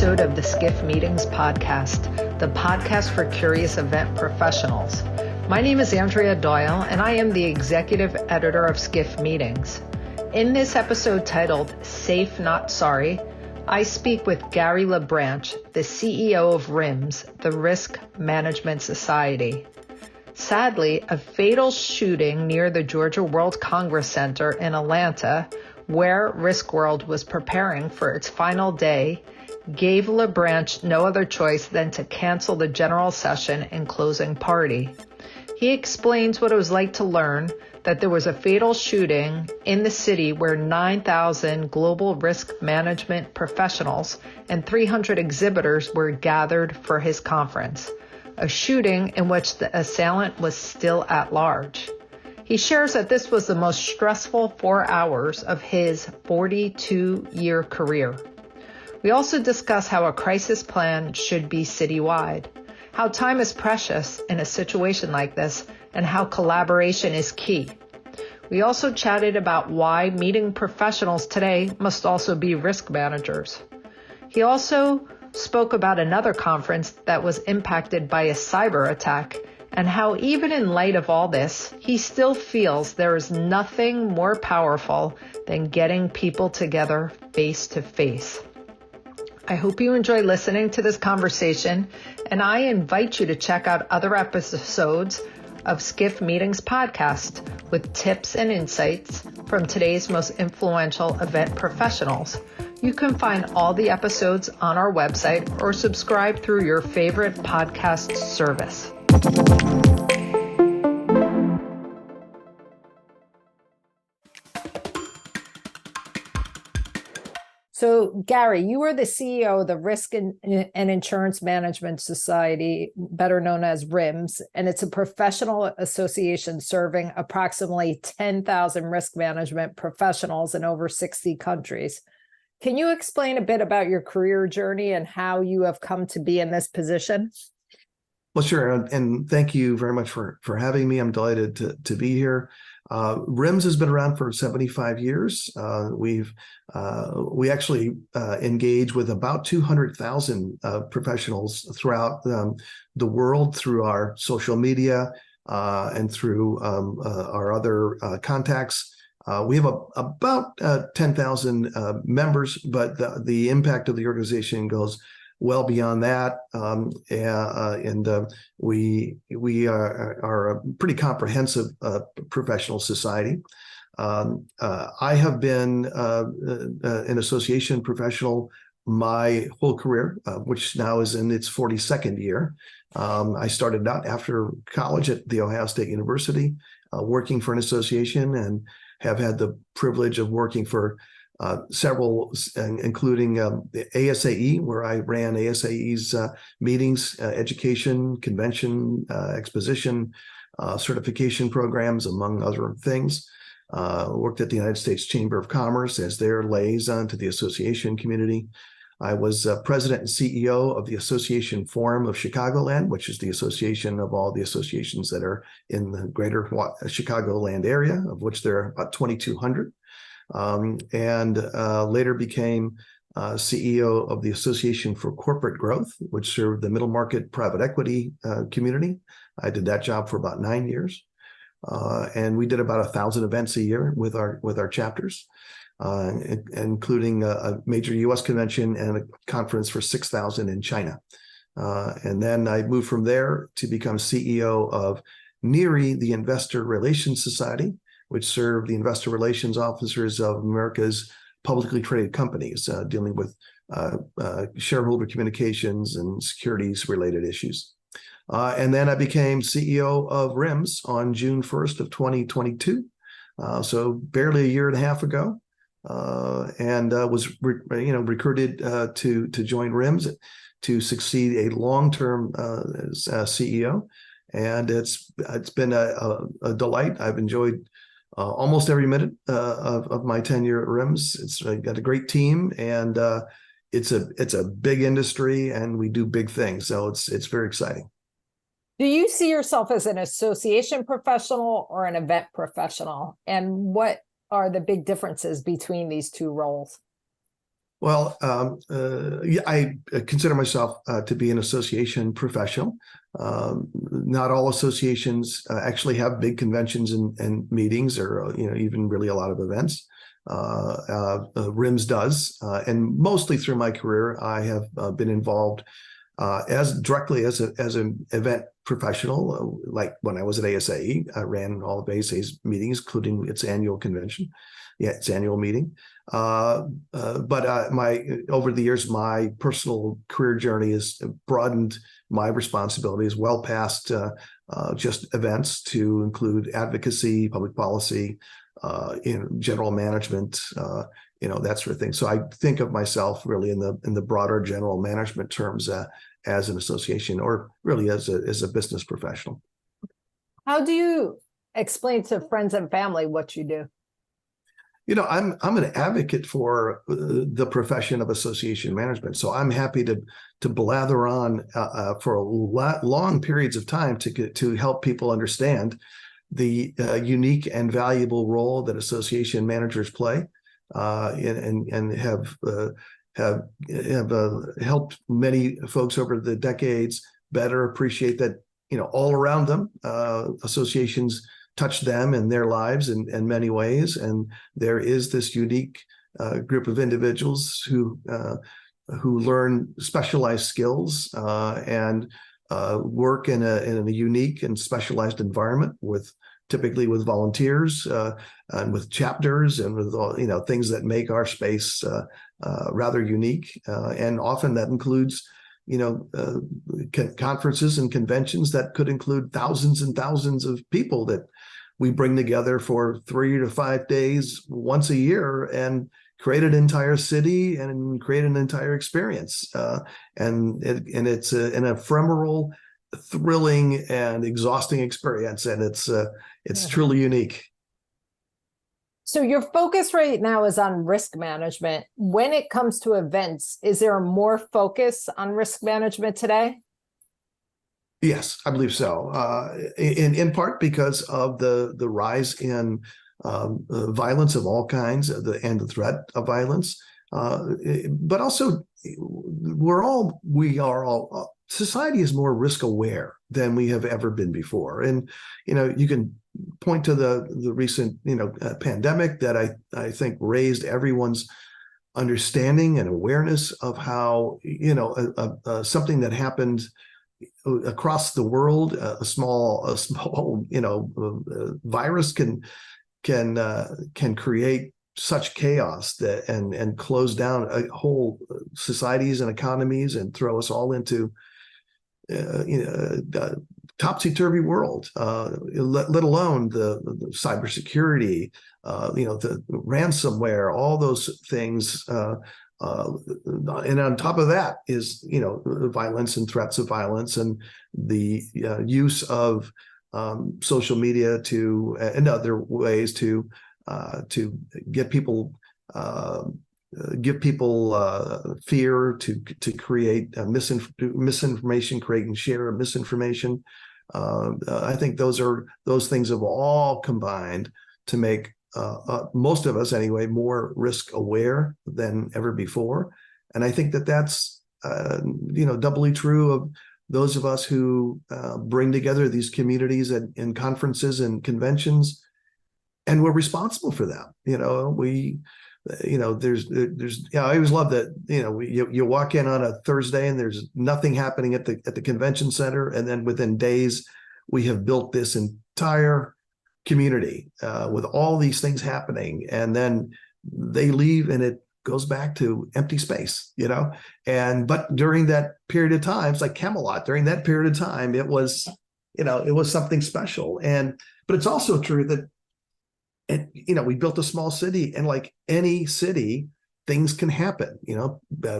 episode of the Skift Meetings podcast, the podcast for curious event professionals. My name is Andrea Doyle, and I am the executive editor of Skift Meetings. In this episode titled Safe Not Sorry, I speak with Gary LaBranche, the CEO of RIMS, the Risk Management Society. Sadly, a fatal shooting near the Georgia World Congress Center in Atlanta, where RISKWORLD was preparing for its final day, gave LaBranche no other choice than to cancel the general session and closing party. He explains what it was like to learn that there was a fatal shooting in the city where 9,000 global risk management professionals and 300 exhibitors were gathered for his conference, a shooting in which the assailant was still at large. He shares that this was the most stressful 4 hours of his 42-year career. We also discuss how a crisis plan should be citywide, how time is precious in a situation like this, and how collaboration is key. We also chatted about why meeting professionals today must also be risk managers. He also spoke about another conference that was impacted by a cyber attack and how even in light of all this, he still feels there is nothing more powerful than getting people together face to face. I hope you enjoy listening to this conversation, and I invite you to check out other episodes of Skift Meetings podcast with tips and insights from today's most influential event professionals. You can find all the episodes on our website or subscribe through your favorite podcast service. So, Gary, you are the CEO of the Risk and Insurance Management Society, better known as RIMS, and it's a professional association serving approximately 10,000 risk management professionals in over 60 countries. Can you explain a bit about your career journey and how you have come to be in this position? Well, sure. And thank you very much for having me. I'm delighted to be here. RIMS has been around for 75 years. We actually engage with about 200,000 professionals throughout the world through our social media and through our other contacts. We have about 10,000 members, but the impact of the organization goes well beyond that, we are a pretty comprehensive professional society. I have been an association professional my whole career, which now is in its 42nd year. I started out after college at The Ohio State University, working for an association, and have had the privilege of working for several, including the ASAE, where I ran ASAE's meetings, education, convention, exposition, certification programs, among other things. Worked at the United States Chamber of Commerce as their liaison to the association community. I was president and CEO of the Association Forum of Chicagoland, which is the association of all the associations that are in the greater Chicagoland area, of which there are about 2,200. And later became CEO of the Association for Corporate Growth, which served the middle market private equity community. I did that job for about 9 years. And we did about 1,000 events a year with our chapters, including a major US convention and a conference for 6,000 in China. And then I moved from there to become CEO of NERI, the Investor Relations Society, which served the investor relations officers of America's publicly traded companies, dealing with shareholder communications and securities-related issues. And then I became CEO of RIMS on June 1st of 2022, so barely a year and a half ago, and was recruited to join RIMS to succeed a long-term CEO, and it's been a delight. I've enjoyed almost every minute of my tenure at RIMS. It's got a great team, and it's a big industry, and we do big things. So it's very exciting. Do you see yourself as an association professional or an event professional? And what are the big differences between these two roles? Well, yeah, I consider myself to be an association professional. Not all associations actually have big conventions and meetings, or even really a lot of events. RIMS does, and mostly through my career, I have been involved as directly as an event professional. Like when I was at ASAE, I ran all of ASAE's meetings, including its annual convention, its annual meeting. But my over the years, my personal career journey has broadened my responsibilities well past just events to include advocacy, public policy, general management, that sort of thing. So I think of myself really in the broader general management terms as an association, or really as a business professional. How do you explain to friends and family what you do? I'm an advocate for the profession of association management, so I'm happy to blather on for long periods of time to help people understand the unique and valuable role that association managers play, and have helped many folks over the decades better appreciate that all around them associations touch them and their lives in many ways, and there is this unique group of individuals who learn specialized skills and work in a unique and specialized environment typically with volunteers and with chapters and with all things that make our space rather unique, and often that includes conferences and conventions that could include thousands and thousands of people that we bring together for 3 to 5 days once a year and create an entire city and create an entire experience. And it's an ephemeral, thrilling, and exhausting experience, and it's truly unique. So your focus right now is on risk management. When it comes to events, is there more focus on risk management today? Yes, I believe so. In part because of the rise in violence of all kinds, and the threat of violence, but also society is more risk aware than we have ever been before. And you can point to the recent pandemic that I think raised everyone's understanding and awareness of how something that happened across the world, a small virus can create such chaos and close down whole societies and economies and throw us all into topsy-turvy world, let alone the cybersecurity, the ransomware, all those things. And on top of that is, violence and threats of violence, and the use of social media and other ways to get people, give people fear, to create misinformation, create and share misinformation. I think those things have all combined to make most of us anyway more risk aware than ever before. And I think that's doubly true of those of us who bring together these communities in conferences and conventions, and we're responsible for them. I always love that, you walk in on a Thursday and there's nothing happening at the convention center, and then within days we have built this entire community with all these things happening, and then they leave and it goes back to empty space, but during that period of time, it's like Camelot. During that period of time, it was something special. But it's also true that we built a small city, and like any city, things can happen.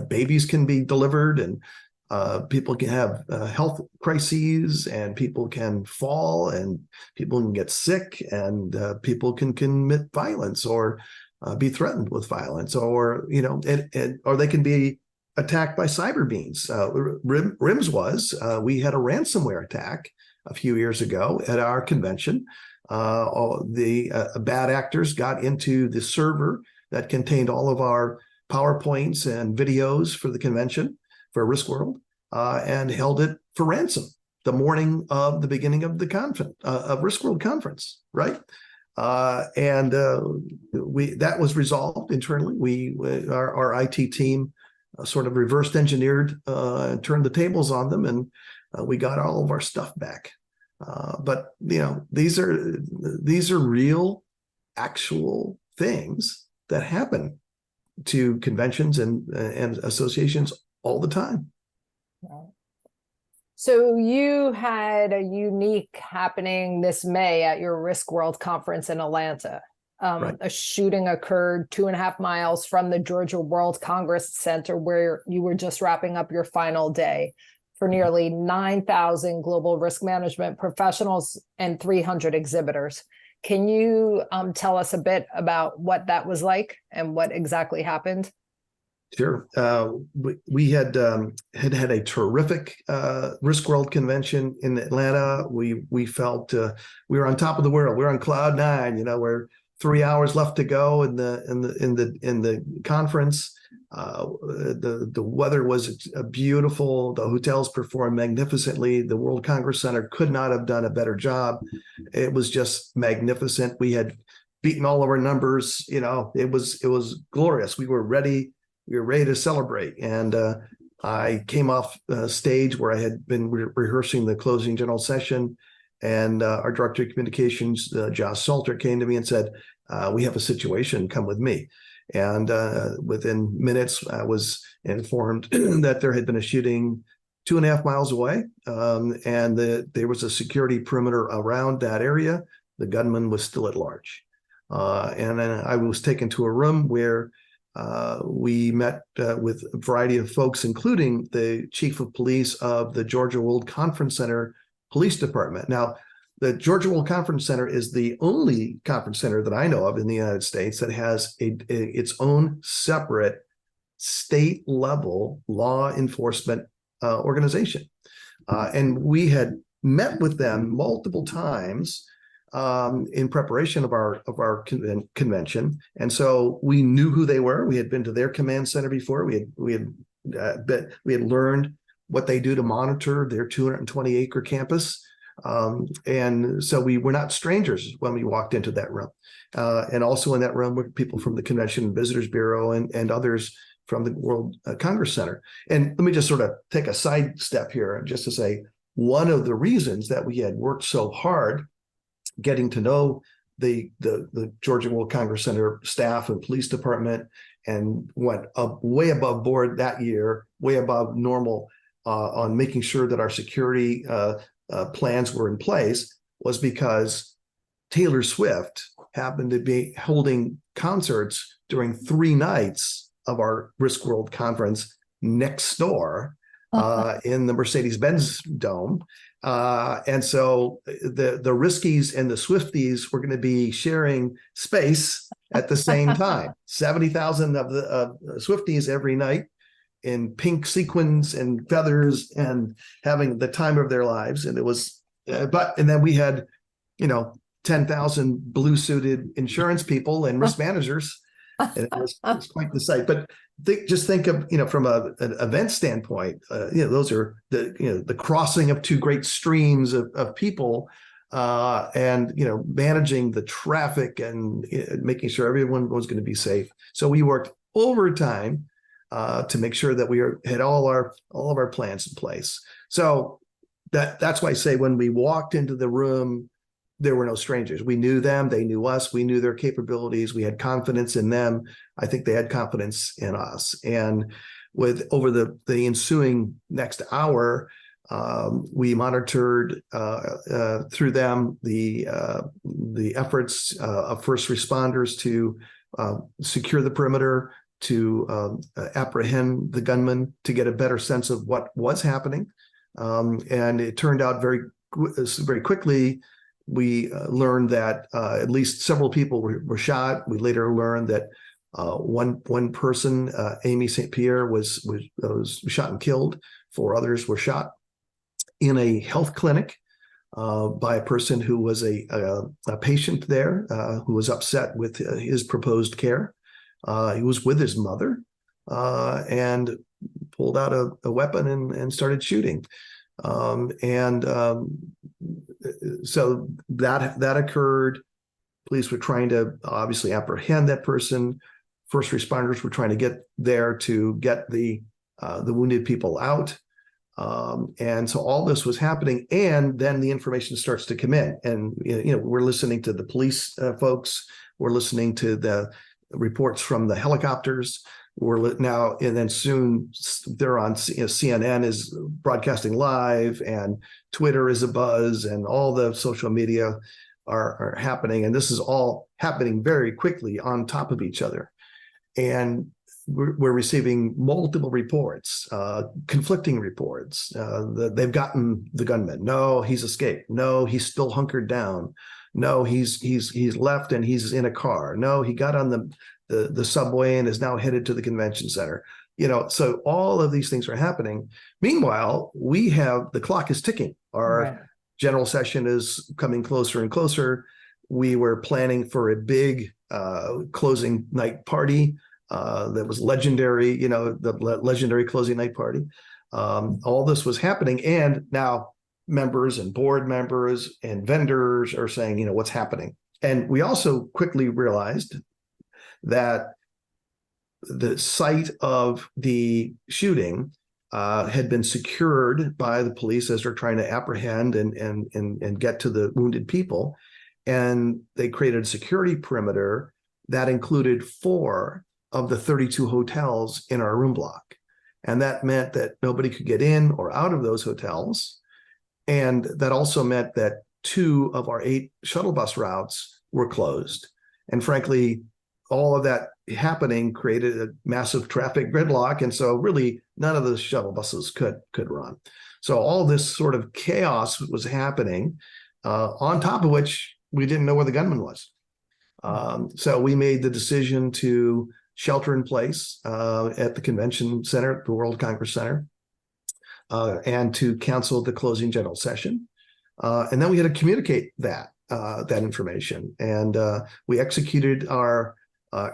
Babies can be delivered, and people can have health crises, and people can fall, and people can get sick, and people can commit violence or be threatened with violence, or or they can be attacked by cyber beings. RIMS we had a ransomware attack a few years ago at our convention. The bad actors got into the server that contained all of our PowerPoints and videos for the convention for RISKWORLD, and held it for ransom the morning of the beginning of the conference, of RISKWORLD Conference, right? That was resolved internally. Our IT team sort of reversed engineered, turned the tables on them, and we got all of our stuff back. But these are real, actual things that happen to conventions and associations all the time. So you had a unique happening this May at your RISKWORLD Conference in Atlanta. Right. A shooting occurred 2.5 miles from the Georgia World Congress Center, where you were just wrapping up your final day, for nearly 9,000 global risk management professionals and 300 exhibitors. Can you tell us a bit about what that was like and what exactly happened? Sure. We had a terrific RISKWORLD convention in Atlanta. We felt we were on top of the world. We were on cloud nine. We're 3 hours left to go in the conference. The weather was beautiful. The hotels performed magnificently. The World Congress Center could not have done a better job. It was just magnificent. We had beaten all of our numbers. It was glorious. We were ready. We were ready to celebrate. And I came off stage where I had been rehearsing the closing general session. And our director of communications, Josh Salter, came to me and said, we have a situation, come with me. And within minutes, I was informed that there had been a shooting 2.5 miles away, and there was a security perimeter around that area. The gunman was still at large. And then I was taken to a room where we met with a variety of folks, including the chief of police of the Georgia World Conference Center Police Department. Now, the Georgia World Conference Center is the only conference center that I know of in the United States that has its own separate state-level law enforcement organization. And we had met with them multiple times in preparation of our convention, and so we knew who they were. We had been to their command center before. We had learned what they do to monitor their 220-acre campus, and so we were not strangers when we walked into that room. And also in that room were people from the Convention and Visitors Bureau and others from the World Congress Center. And let me just sort of take a side step here, just to say one of the reasons that we had worked so hard getting to know the Georgia World Congress Center staff and police department, and went up way above board that year, way above normal, on making sure that our security plans were in place, was because Taylor Swift happened to be holding concerts during 3 nights of our RISKWORLD conference next door in the Mercedes-Benz Dome. And so the Riskies and the Swifties were going to be sharing space at the same time. 70,000 of the Swifties every night in pink sequins and feathers and having the time of their lives. And it was, and then we had, 10,000 blue suited insurance people and risk managers. And it was quite the sight. But just think of, from an event standpoint, those are the crossing of 2 great streams of people, and managing the traffic and making sure everyone was going to be safe. So we worked overtime to make sure that we had all of our plans in place. So that's why I say when we walked into the room, there were no strangers. We knew them, they knew us, we knew their capabilities, we had confidence in them. I think they had confidence in us. And over the ensuing next hour, we monitored through them the efforts of first responders to secure the perimeter, to apprehend the gunman, to get a better sense of what was happening. And it turned out very quickly. We learned that at least several people were shot. We later learned that one person, Amy St. Pierre, was shot and killed. 4 others were shot in a health clinic by a person who was a patient there, who was upset with his proposed care. He was with his mother, and pulled out a weapon and started shooting. So that occurred. Police were trying to obviously apprehend that person. First responders were trying to get there to get the wounded people out. And so all this was happening, and then the information starts to come in, and we're listening to the police folks, we're listening to the reports from the helicopters. And then soon they're on CNN is broadcasting live, and Twitter is abuzz, and all the social media are happening, and this is all happening very quickly on top of each other. And we're receiving multiple reports, conflicting reports. They've gotten the gunman. No, he's escaped. No, he's still hunkered down. No, he's left and he's in a car. No, he got on the subway and is now headed to the convention center. So all of these things are happening. Meanwhile, the clock is ticking. Our general session is coming closer and closer. We were planning for a big closing night party. That was legendary, the legendary closing night party. All this was happening, and now members and board members and vendors are saying, what's happening? And we also quickly realized that the site of the shooting had been secured by the police as they're trying to apprehend and get to the wounded people. And they created a security perimeter that included 4 of the 32 hotels in our room block. And that meant that nobody could get in or out of those hotels. And that also meant that 2 of our 8 shuttle bus routes were closed. And frankly, all of that happening created a massive traffic gridlock. And so really none of the shuttle buses could run. So all this sort of chaos was happening, on top of which we didn't know where the gunman was. So we made the decision to shelter in place at the convention center, the World Congress Center, and to cancel the closing general session. And then we had to communicate that information. And we executed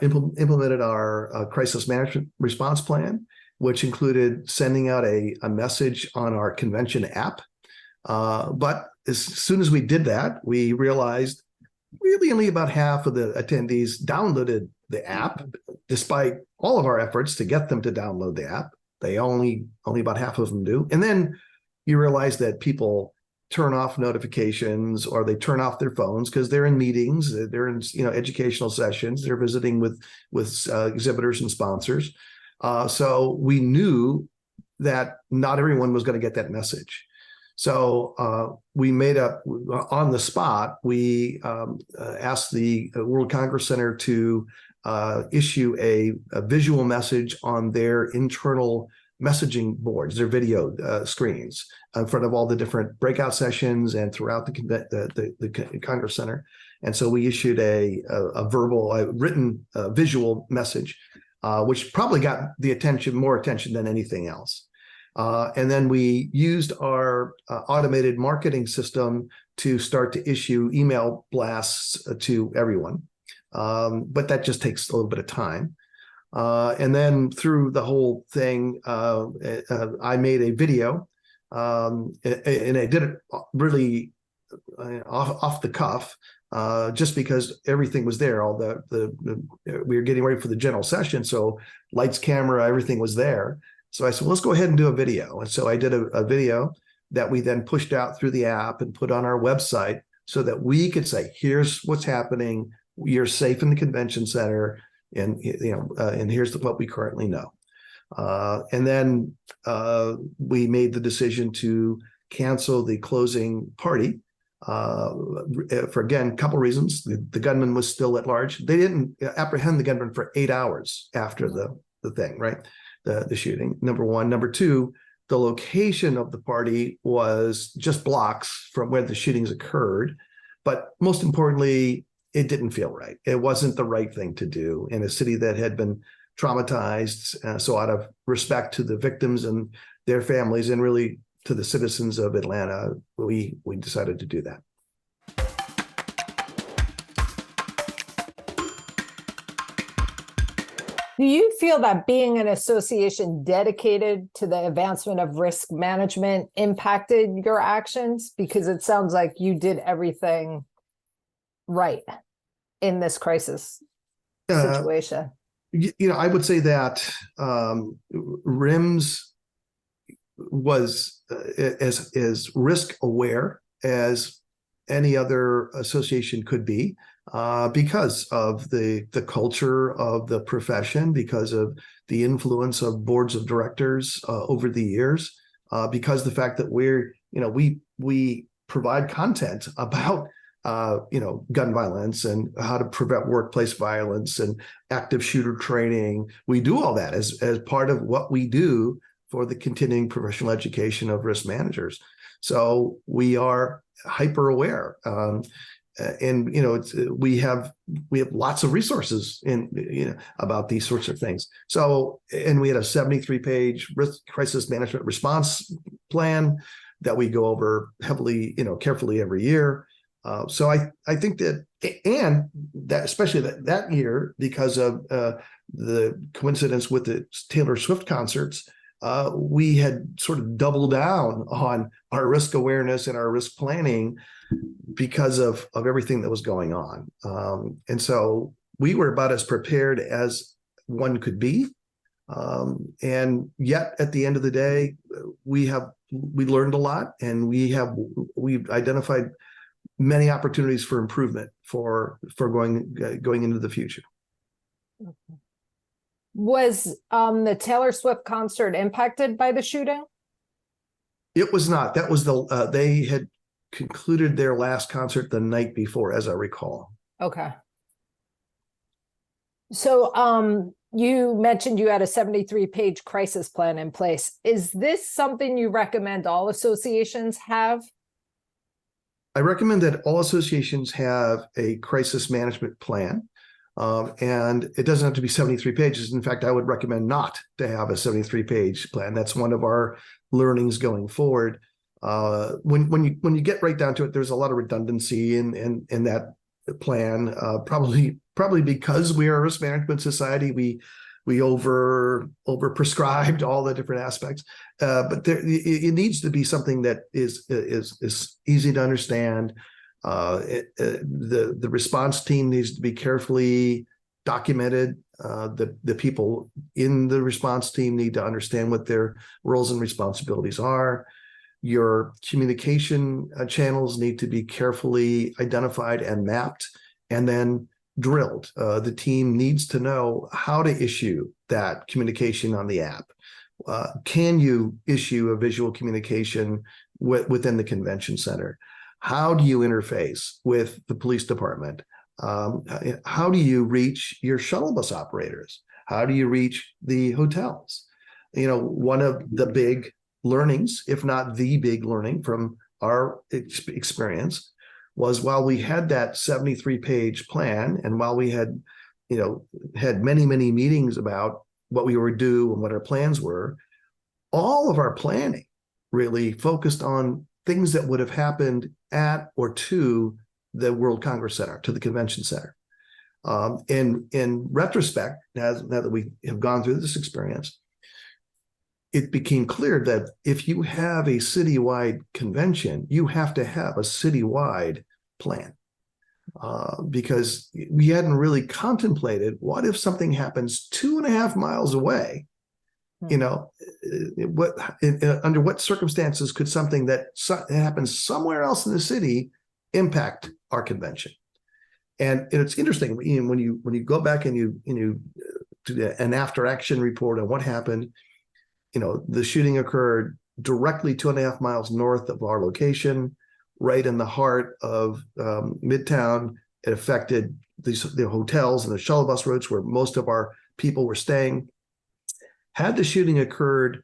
implemented our crisis management response plan, which included sending out a message on our convention app. But as soon as we did that, we realized really only about half of the attendees downloaded the app, despite all of our efforts to get them to download the app. They only about half of them do. And then you realize that people turn off notifications, or they turn off their phones because they're in meetings, they're in educational sessions, they're visiting with exhibitors and sponsors. So we knew that not everyone was going to get that message. So we made up on the spot. We asked the World Congress Center to issue a visual message on their internal messaging boards, their video screens, in front of all the different breakout sessions and throughout the Congress Center. And so we issued a written visual message, which probably got more attention than anything else. And then we used our automated marketing system to start to issue email blasts to everyone. But that just takes a little bit of time. And then through the whole thing, I made a video, and I did it really off the cuff, just because everything was there. All we were getting ready for the general session, so lights, camera, everything was there. So I said, well, let's go ahead and do a video. And so I did a video that we then pushed out through the app and put on our website so that we could say, here's what's happening. You're safe in the convention center. And, and here's what we currently know. And then we made the decision to cancel the closing party for, again, a couple reasons. The gunman was still at large. They didn't apprehend the gunman for 8 hours after the thing, right? The shooting, number one. Number two, the location of the party was just blocks from where the shootings occurred. But most importantly, it didn't feel right. It wasn't the right thing to do in a city that had been traumatized. So out of respect to the victims and their families, and really to the citizens of Atlanta, we decided to do that. Do you feel that being an association dedicated to the advancement of risk management impacted your actions? Because it sounds like you did everything right in this crisis situation. I would say that RIMS was as risk aware as any other association could be, because of the culture of the profession, because of the influence of boards of directors over the years, because the fact that we provide content about gun violence and how to prevent workplace violence and active shooter training. We do all that as part of what we do for the continuing professional education of risk managers. So we are hyper aware. We have lots of resources about these sorts of things. So, and we had a 73-page risk crisis management response plan that we go over heavily, carefully every year. So I think that, and that especially that year, because of the coincidence with the Taylor Swift concerts, we had sort of doubled down on our risk awareness and our risk planning because of everything that was going on. And so we were about as prepared as one could be. And yet at the end of the day, we learned a lot, and we've identified many opportunities for improvement for going into the future. Okay. Was the Taylor Swift concert impacted by the shooting? It was not. That was they had concluded their last concert the night before, as I recall. Okay. So you mentioned you had a 73-page crisis plan in place. Is this something you recommend all associations have? I recommend that all associations have a crisis management plan. And it doesn't have to be 73 pages. In fact, I would recommend not to have a 73-page plan. That's one of our learnings going forward. When you get right down to it, there's a lot of redundancy in that plan. Probably because we are a risk management society, we over prescribed all the different aspects. But it needs to be something that is easy to understand. The response team needs to be carefully documented. The people in the response team need to understand what their roles and responsibilities are. Your communication channels need to be carefully identified and mapped, and then drilled. The team needs to know how to issue that communication on the app. Can you issue a visual communication within the convention center? How do you interface with the police department? How do you reach your shuttle bus operators? How do you reach the hotels? One of the big learnings, if not the big learning from our experience, was while we had that 73-page plan, and while we had many meetings about what we would do and what our plans were, all of our planning really focused on things that would have happened at or to the World Congress Center, to the convention center. In retrospect, now that we have gone through this experience, it became clear that if you have a citywide convention, you have to have a citywide plan, because we hadn't really contemplated what if something happens 2.5 miles away. Under what circumstances could something that happens somewhere else in the city impact our convention? And it's interesting when you go back and you do an after action report on what happened. The shooting occurred directly 2.5 miles north of our location, right in the heart of Midtown. It affected the hotels and the shuttle bus routes where most of our people were staying. Had the shooting occurred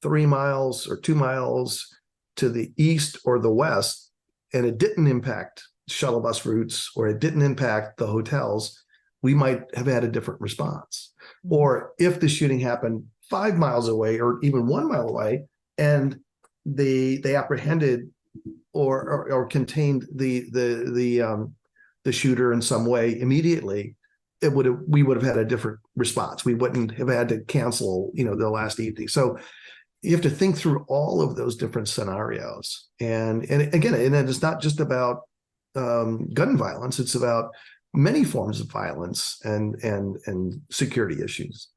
3 miles or 2 miles to the east or the west, and it didn't impact shuttle bus routes, or it didn't impact the hotels, we might have had a different response. Or if the shooting happened 5 miles away or even 1 mile away, and they apprehended or contained the shooter in some way immediately, we would have had a different response. We wouldn't have had to cancel, the last evening. So you have to think through all of those different scenarios. And again, and it's not just about gun violence. It's about many forms of violence and security issues.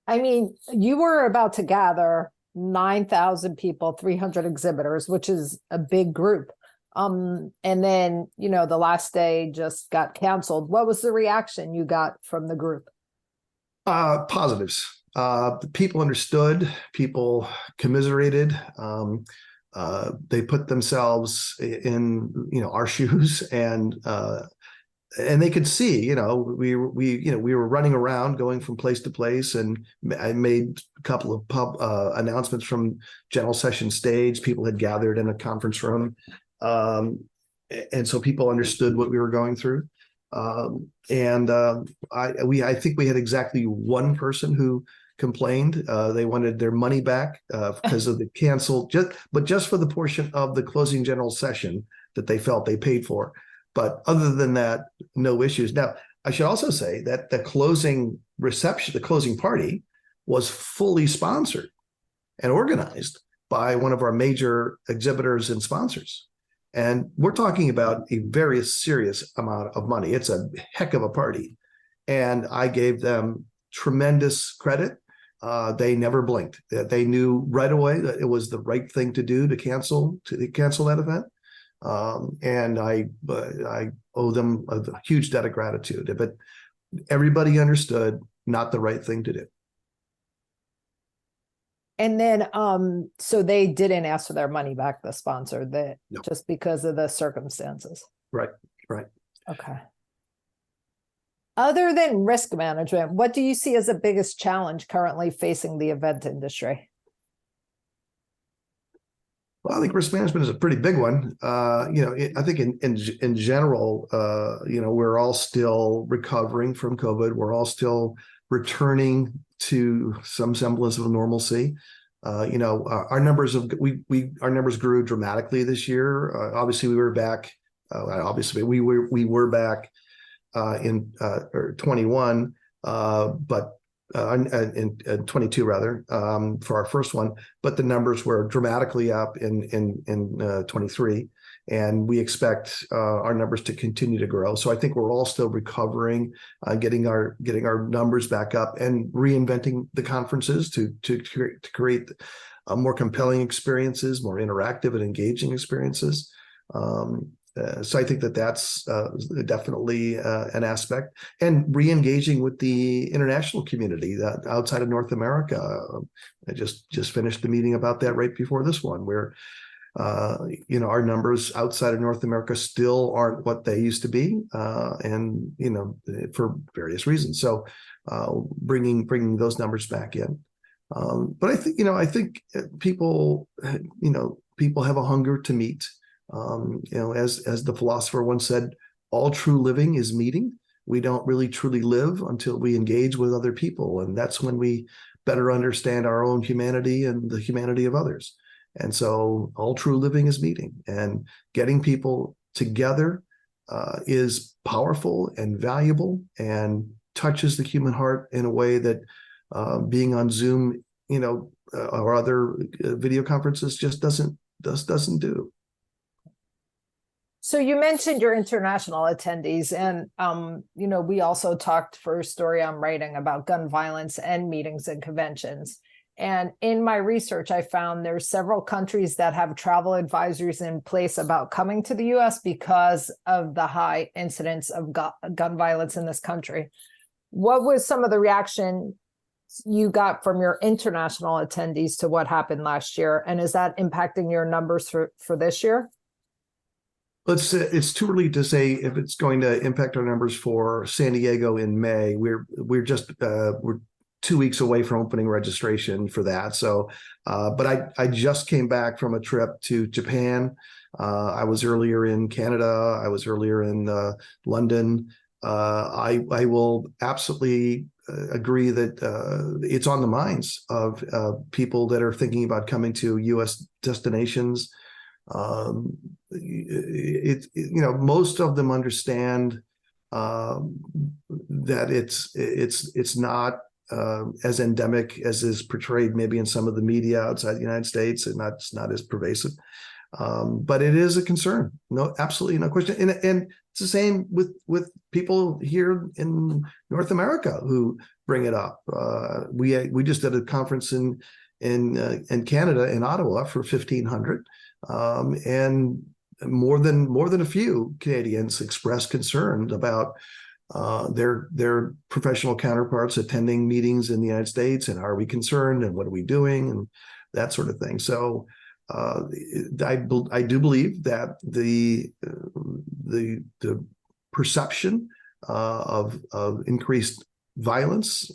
I mean, you were about to gather 9,000 people, 300 exhibitors, which is a big group. And then, the last day just got canceled. What was the reaction you got from the group? Positives. People understood, people commiserated. They put themselves in, our shoes, and they could see, we were running around, going from place to place, and I made a couple of announcements from general session stage. People had gathered in a conference room, and so people understood what we were going through. I think we had exactly one person who complained. They wanted their money back because of the canceled, just for the portion of the closing general session that they felt they paid for. But other than that, no issues. Now, I should also say that the closing reception, the closing party, was fully sponsored and organized by one of our major exhibitors and sponsors. And we're talking about a very serious amount of money. It's a heck of a party. And I gave them tremendous credit. They never blinked. They knew right away that it was the right thing to do to cancel that event. And I owe them a huge debt of gratitude. But everybody understood, not the right thing to do. And then, so they didn't ask for their money back, the sponsor, No. Just because of the circumstances. Right. Okay. Other than risk management, what do you see as the biggest challenge currently facing the event industry? Well, I think risk management is a pretty big one. I think in general, we're all still recovering from COVID. We're all still returning to some semblance of normalcy. Our numbers grew dramatically this year. Obviously, we were back. We were back in 21, but in 22 rather, for our first one. But the numbers were dramatically up in 23. And we expect our numbers to continue to grow. So I think we're all still recovering, getting our numbers back up, and reinventing the conferences to create more compelling experiences, more interactive and engaging experiences. So I think that's definitely an aspect, and re-engaging with the international community that outside of North America. I just finished the meeting about that right before this one, where our numbers outside of North America still aren't what they used to be, and for various reasons. So bringing those numbers back in. But I think people have a hunger to meet. As the philosopher once said, all true living is meeting. We don't really truly live until we engage with other people, and that's when we better understand our own humanity and the humanity of others. And so all true living is meeting, and getting people together is powerful and valuable, and touches the human heart in a way that being on Zoom, or other video conferences just doesn't do. So you mentioned your international attendees, and we also talked for a story I'm writing about gun violence and meetings and conventions. And in my research, I found there's several countries that have travel advisories in place about coming to the U.S. because of the high incidence of gun violence in this country. What was some of the reaction you got from your international attendees to what happened last year? And is that impacting your numbers for this year? It's too early to say if it's going to impact our numbers for San Diego in May. We're 2 weeks away from opening registration for that. So, but I just came back from a trip to Japan. I was earlier in Canada. I was earlier in London. I will absolutely agree that it's on the minds of people that are thinking about coming to U.S. destinations. Most of them understand that it's not as endemic as is portrayed maybe in some of the media outside the United States, and it's not as pervasive. But it is a concern. No, absolutely no question. And it's the same with people here in North America who bring it up. We just did a conference in Canada, in Ottawa, for 1,500, and more than a few Canadians expressed concern about their professional counterparts attending meetings in the United States, and are we concerned, and what are we doing, and that sort of thing. So I do believe that the perception of increased violence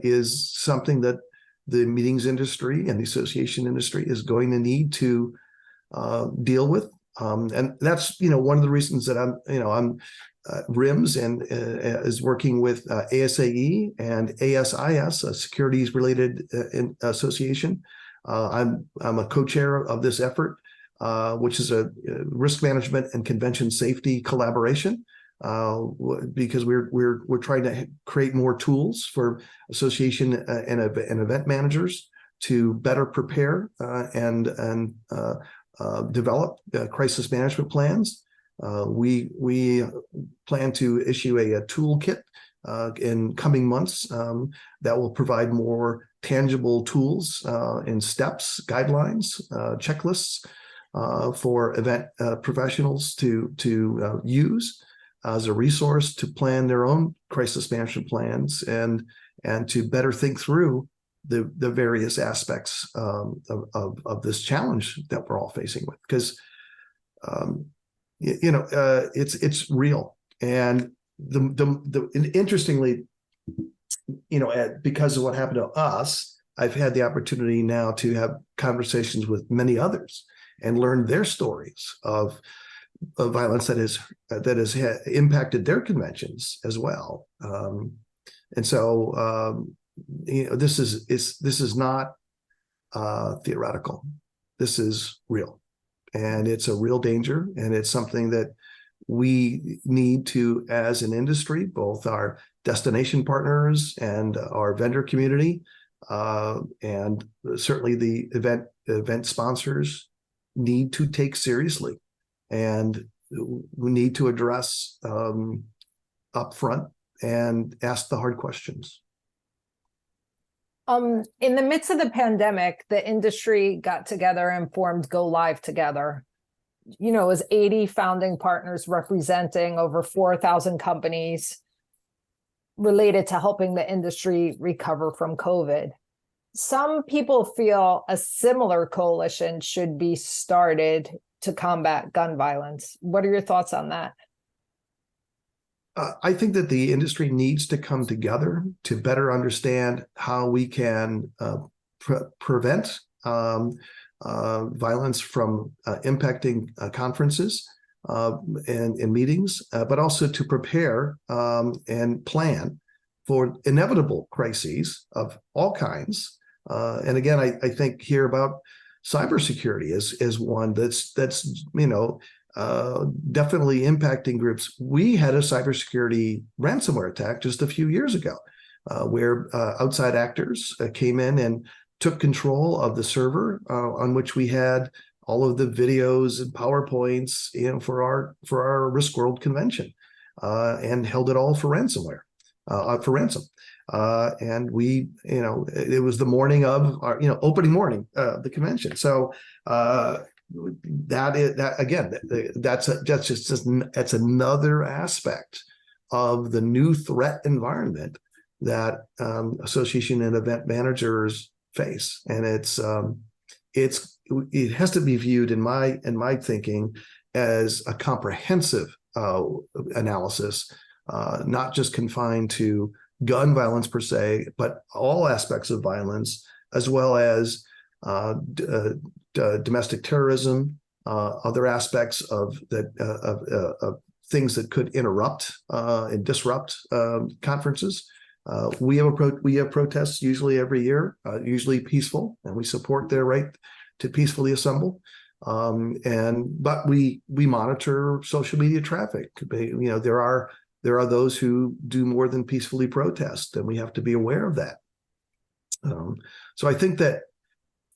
is something that the meetings industry and the association industry is going to need to deal with. And that's, one of the reasons that I'm RIMS and is working with ASAE and ASIS, a securities related association. I'm a co-chair of this effort, which is a risk management and convention safety collaboration, because we're trying to create more tools for association and event managers to better prepare and develop crisis management plans. We plan to issue a toolkit in coming months that will provide more tangible tools and steps, guidelines, checklists for event professionals to use as a resource to plan their own crisis management plans and to better think through the various aspects of this challenge that we're all facing with, because it's real. And interestingly, because of what happened to us, I've had the opportunity now to have conversations with many others and learn their stories of violence that has impacted their conventions as well. And so this is not theoretical. This is real, and it's a real danger, and it's something that we need to, as an industry, both our destination partners and our vendor community, and certainly the event sponsors, need to take seriously, and we need to address upfront and ask the hard questions. In the midst of the pandemic, the industry got together and formed Go Live Together. It was 80 founding partners representing over 4,000 companies related to helping the industry recover from COVID. Some people feel a similar coalition should be started to combat gun violence. What are your thoughts on that? I think that the industry needs to come together to better understand how we can prevent violence from impacting conferences and meetings, but also to prepare and plan for inevitable crises of all kinds. And again, I think here about cybersecurity is one that's definitely impacting groups. We had a cybersecurity ransomware attack just a few years ago, where outside actors came in and took control of the server on which we had all of the videos and PowerPoints, for our RISKWORLD convention, and held it all for ransomware, for ransom. And we, it was the morning of our, opening morning of the convention. So that's another aspect of the new threat environment that association and event managers face, and it has to be viewed in my thinking as a comprehensive analysis, not just confined to gun violence per se, but all aspects of violence, as well as domestic terrorism, other aspects of things that could interrupt and disrupt conferences. We have protests usually every year, usually peaceful, and we support their right to peacefully assemble. But we monitor social media traffic. There are there are those who do more than peacefully protest, and we have to be aware of that. So I think that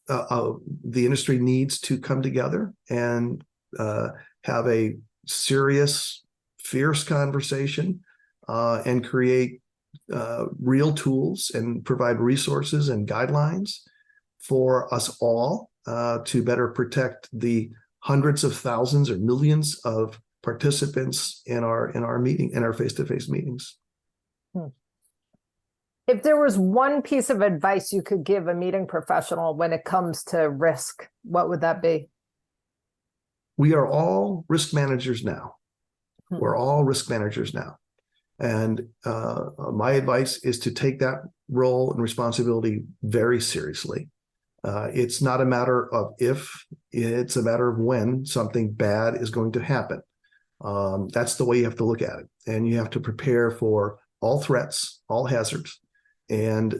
the industry needs to come together and have a serious, fierce conversation and create real tools and provide resources and guidelines for us all to better protect the hundreds of thousands or millions of participants in our meeting, in our face-to-face meetings. If there was one piece of advice you could give a meeting professional when it comes to risk, what would that be? We are all risk managers now. We're all risk managers now. And my advice is to take that role and responsibility very seriously. It's not a matter of if, it's a matter of when something bad is going to happen. That's the way you have to look at it. And you have to prepare for all threats, all hazards, and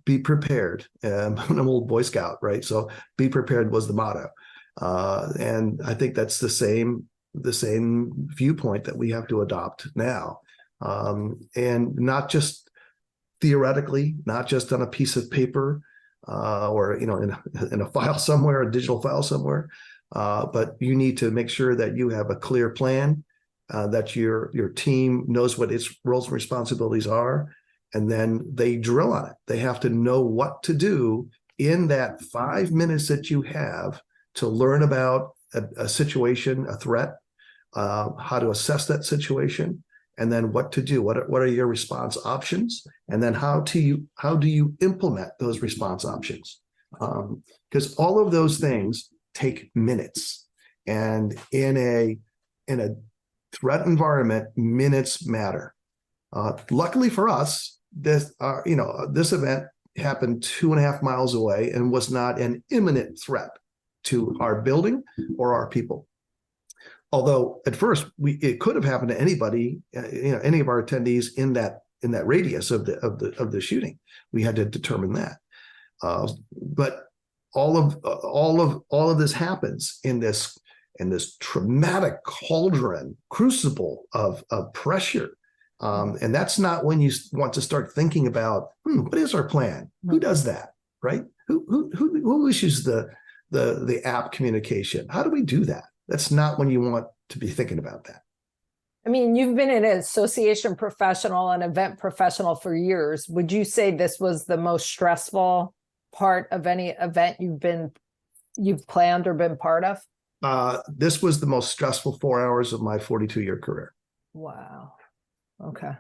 be prepared. I'm an old Boy Scout, right? So be prepared was the motto. And I think that's the same viewpoint that we have to adopt now. And not just theoretically, not just on a piece of paper or in a file somewhere, a digital file somewhere, but you need to make sure that you have a clear plan, that your team knows what its roles and responsibilities are, and then they drill on it. They have to know what to do in that 5 minutes that you have to learn about a situation, a threat, how to assess that situation, and then what to do. What are your response options? And then how do you implement those response options? Because all of those things take minutes, and in a threat environment, minutes matter. Luckily for us, this event happened 2.5 miles away and was not an imminent threat to our building or our people. Although at first it could have happened to anybody, any of our attendees in that radius of the shooting. We had to determine that. But all of this happens in this traumatic crucible of pressure. And that's not when you want to start thinking about what is our plan? Who does that, right? Who issues the app communication? How do we do that? That's not when you want to be thinking about that. I mean, you've been an association professional, an event professional for years. Would you say this was the most stressful part of any event you've planned or been part of? This was the most stressful 4 hours of my 42-year career. Wow. Okay.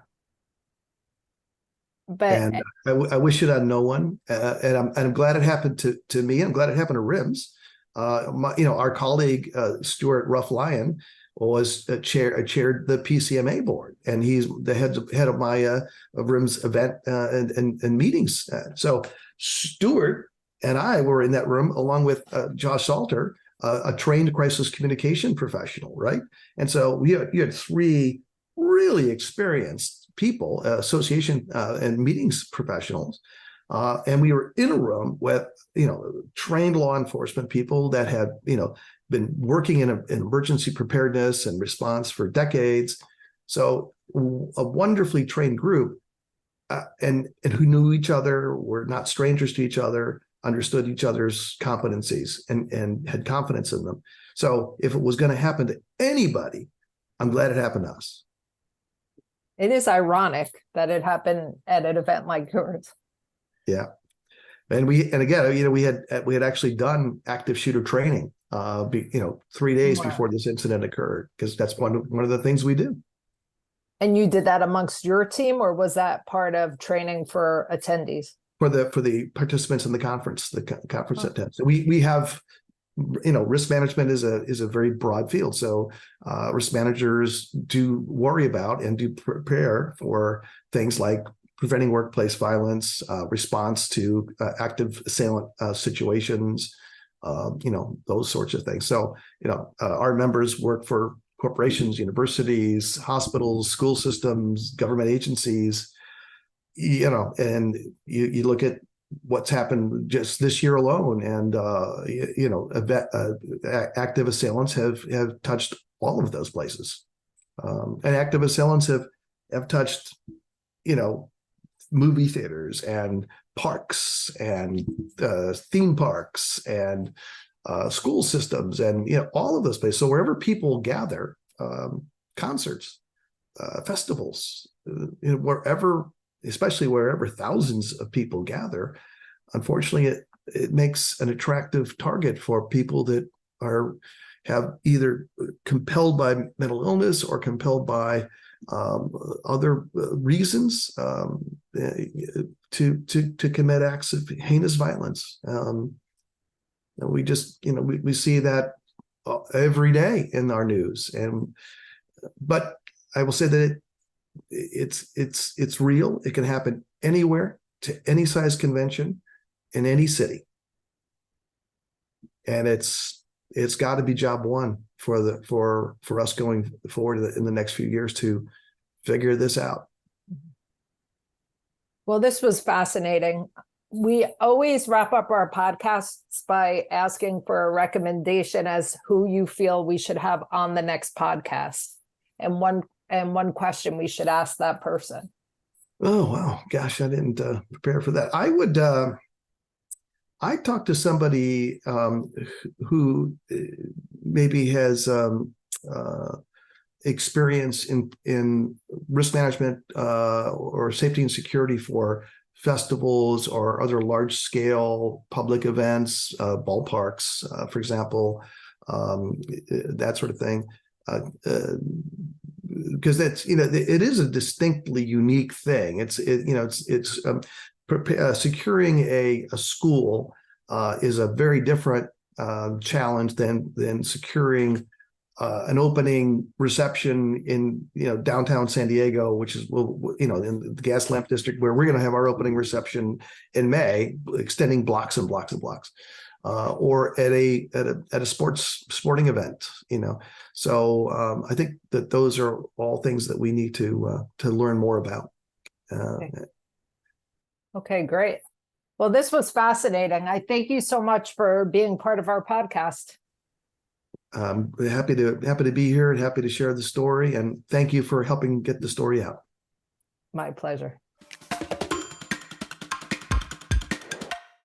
And I wish it on no one. And I'm glad it happened to me. I'm glad it happened to RIMS. Our colleague Stuart Ruff Lyon was chaired the PCMA board, and he's the head of my of RIMS event and meetings. So Stuart and I were in that room along with Josh Salter, a trained crisis communication professional, right? And so you had 3 really experienced people, association and meetings professionals. And we were in a room with, trained law enforcement people that had, been working in emergency preparedness and response for decades. So a wonderfully trained group and who knew each other, were not strangers to each other, understood each other's competencies and had confidence in them. So if it was going to happen to anybody, I'm glad it happened to us. It is ironic that it happened at an event like yours. Yeah. And again, we had actually done active shooter training, 3 days before this incident occurred, because that's one of the things we do. And you did that amongst your team, or was that part of training for attendees? For the participants in the conference, attendees. So we have, risk management is a very broad field. So risk managers do worry about and do prepare for things like preventing workplace violence, response to active assailant situations, those sorts of things. So, our members work for corporations, universities, hospitals, school systems, government agencies, and you look at what's happened just this year alone, and active assailants have touched all of those places, and active assailants have have touched, movie theaters and parks and theme parks and school systems and all of those places. So wherever people gather, concerts, festivals, wherever, especially wherever thousands of people gather, unfortunately, it makes an attractive target for people that have either compelled by mental illness or compelled by other reasons to commit acts of heinous violence. And we just, we see that every day in our news. But I will say that it's real. It can happen anywhere, to any size convention, in any city, and it's got to be job one for us going forward in the next few years to figure this out. Well, this was fascinating. We always wrap up our podcasts by asking for a recommendation as who you feel we should have on the next podcast, and one question we should ask that person. Oh, wow. Gosh, I didn't prepare for that. I talked to somebody who maybe has experience in risk management or safety and security for festivals or other large-scale public events, ballparks, for example, that sort of thing. Because that's it is a distinctly unique thing. It's securing a school is a very different challenge than securing an opening reception in downtown San Diego, which is in the Gas Lamp District, where we're going to have our opening reception in May, extending blocks and blocks and blocks. Or at a sporting event, So I think that those are all things that we need to learn more about. Okay, great. Well, this was fascinating. I thank you so much for being part of our podcast. I'm happy to be here and happy to share the story. And thank you for helping get the story out. My pleasure.